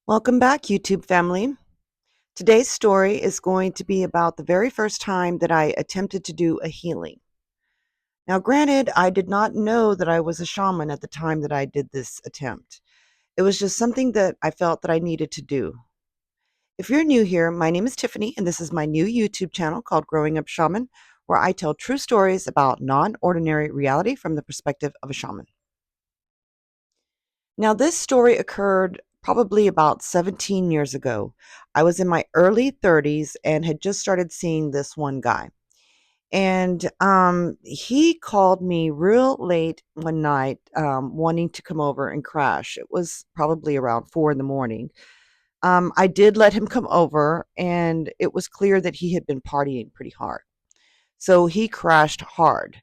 Welcome back, YouTube family. Today's story is going to be about the very first time that I attempted to do a healing. Now, granted, I did not know that I was a shaman at the time that I did this attempt. It was just something that I felt that I needed to do. If you're new here, my name is Tiffany, and this is my new YouTube channel called Growing Up Shaman, where I tell true stories about non ordinary reality from the perspective of a shaman. Now, this story occurred probably about 17 years ago. I was in my early 30s and had just started seeing this one guy. And he called me real late one night, wanting to come over and crash. It was probably around 4 in the morning. I did let him come over, and it was clear that he had been partying pretty hard. So he crashed hard.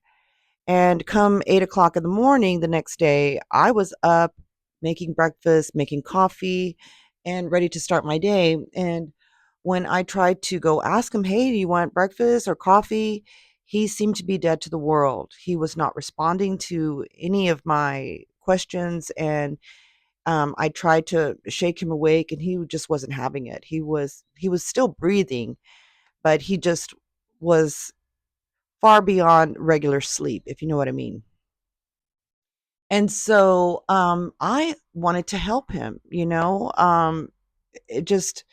And come 8 o'clock in the morning the next day, I was up making breakfast, making coffee, and ready to start my day. And when I tried to go ask him, hey, do you want breakfast or coffee? He seemed to be dead to the world. He was not responding to any of my questions. And I tried to shake him awake, and he just wasn't having it. He was still breathing, but he just was far beyond regular sleep, if you know what I mean. And so, I wanted to help him, it just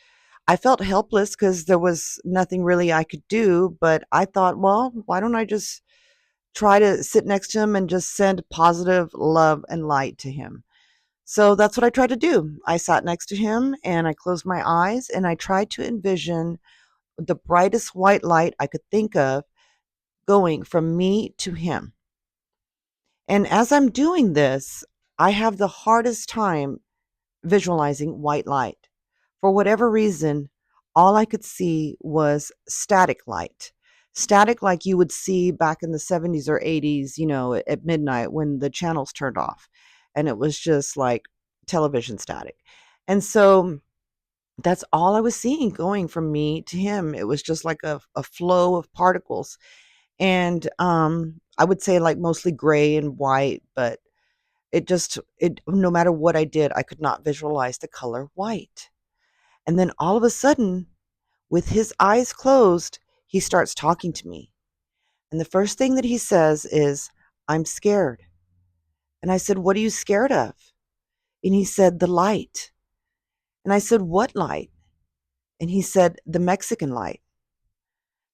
I felt helpless because there was nothing really I could do, but I thought, "Well, why don't I just try to sit next to him and just send positive love and light to him?" So that's what I tried to do. I sat next to him and I closed my eyes and I tried to envision the brightest white light I could think of going from me to him. And as I'm doing this, I have the hardest time visualizing white light. For whatever reason, all I could see was static light. Static like you would see back in the 70s or 80s, at midnight when the channels turned off. And it was just like television static. And so that's all I was seeing going from me to him. It was just like a flow of particles. And I would say like mostly gray and white, but it no matter what I did, I could not visualize the color white. And then all of a sudden, with his eyes closed, he starts talking to me. And the first thing that he says is, "I'm scared." And I said, "What are you scared of?" And he said, "The light." And I said, "What light?" And he said, "The Mexican light."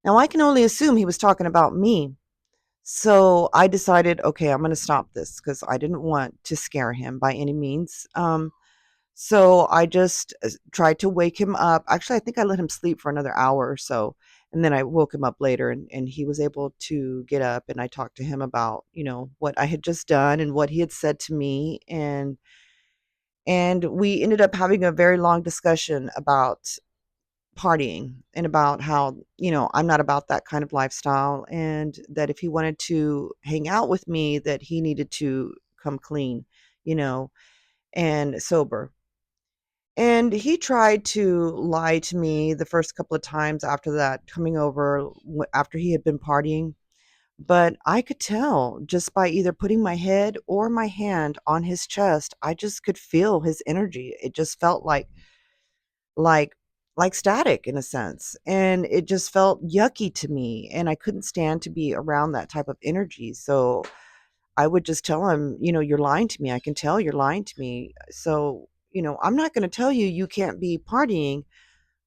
Now I can only assume he was talking about me. So I decided, okay, I'm going to stop this because I didn't want to scare him by any means. So I just tried to wake him up. Actually, I think I let him sleep for another hour or so. And then I woke him up later and he was able to get up, and I talked to him about, what I had just done and what he had said to me. And we ended up having a very long discussion about partying and about how, I'm not about that kind of lifestyle, and that if he wanted to hang out with me, that he needed to come clean, you know, and sober. And he tried to lie to me the first couple of times after that, coming over after he had been partying. But I could tell just by either putting my head or my hand on his chest, I just could feel his energy. It just felt like like static in a sense. And it just felt yucky to me. And I couldn't stand to be around that type of energy. So I would just tell him, "You're lying to me. I can tell you're lying to me. So, I'm not going to tell you you can't be partying,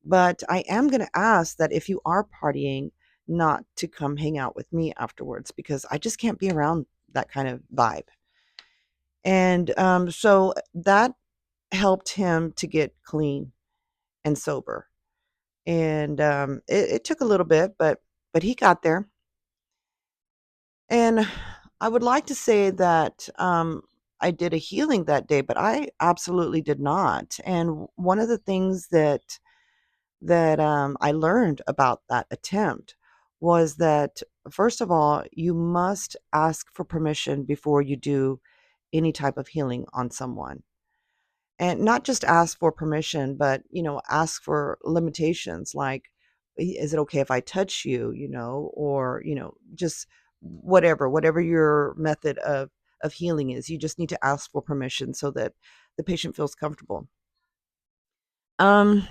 but I am going to ask that if you are partying, not to come hang out with me afterwards because I just can't be around that kind of vibe." And so that helped him to get clean and sober. And it took a little bit, but he got there. And I would like to say that I did a healing that day, but I absolutely did not. And one of the things that I learned about that attempt was that, first of all, you must ask for permission before you do any type of healing on someone. And not just ask for permission, but, ask for limitations like, is it okay if I touch you, or, just whatever your method of healing is. You just need to ask for permission so that the patient feels comfortable. Um,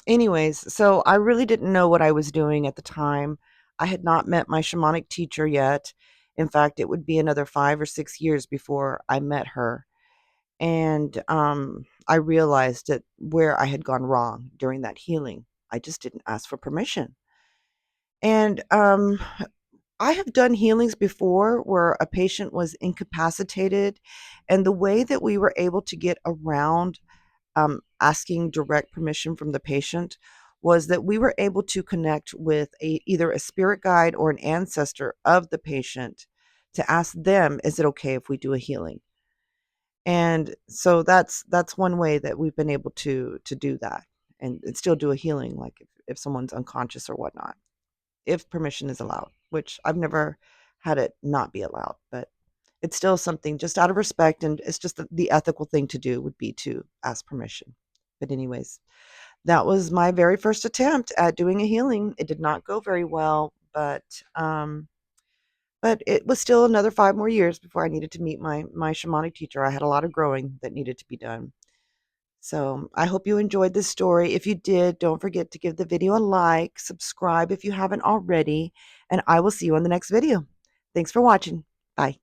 Anyways, so I really didn't know what I was doing at the time. I had not met my shamanic teacher yet. In fact, it would be another 5 or 6 years before I met her. And I realized that where I had gone wrong during that healing. I just didn't ask for permission. And I have done healings before where a patient was incapacitated, and the way that we were able to get around asking direct permission from the patient was that we were able to connect with either a spirit guide or an ancestor of the patient to ask them, is it okay if we do a healing? And so that's one way that we've been able to do that and still do a healing, like if someone's unconscious or whatnot, if permission is allowed, which I've never had it not be allowed, but it's still something just out of respect, and it's just the ethical thing to do would be to ask permission. But anyways, that was my very first attempt at doing a healing. It did not go very well, but it was still another 5 more years before I needed to meet my shamanic teacher. I had a lot of growing that needed to be done. So, I hope you enjoyed this story. If you did, don't forget to give the video a like, subscribe if you haven't already, and I will see you on the next video. Thanks for watching. Bye.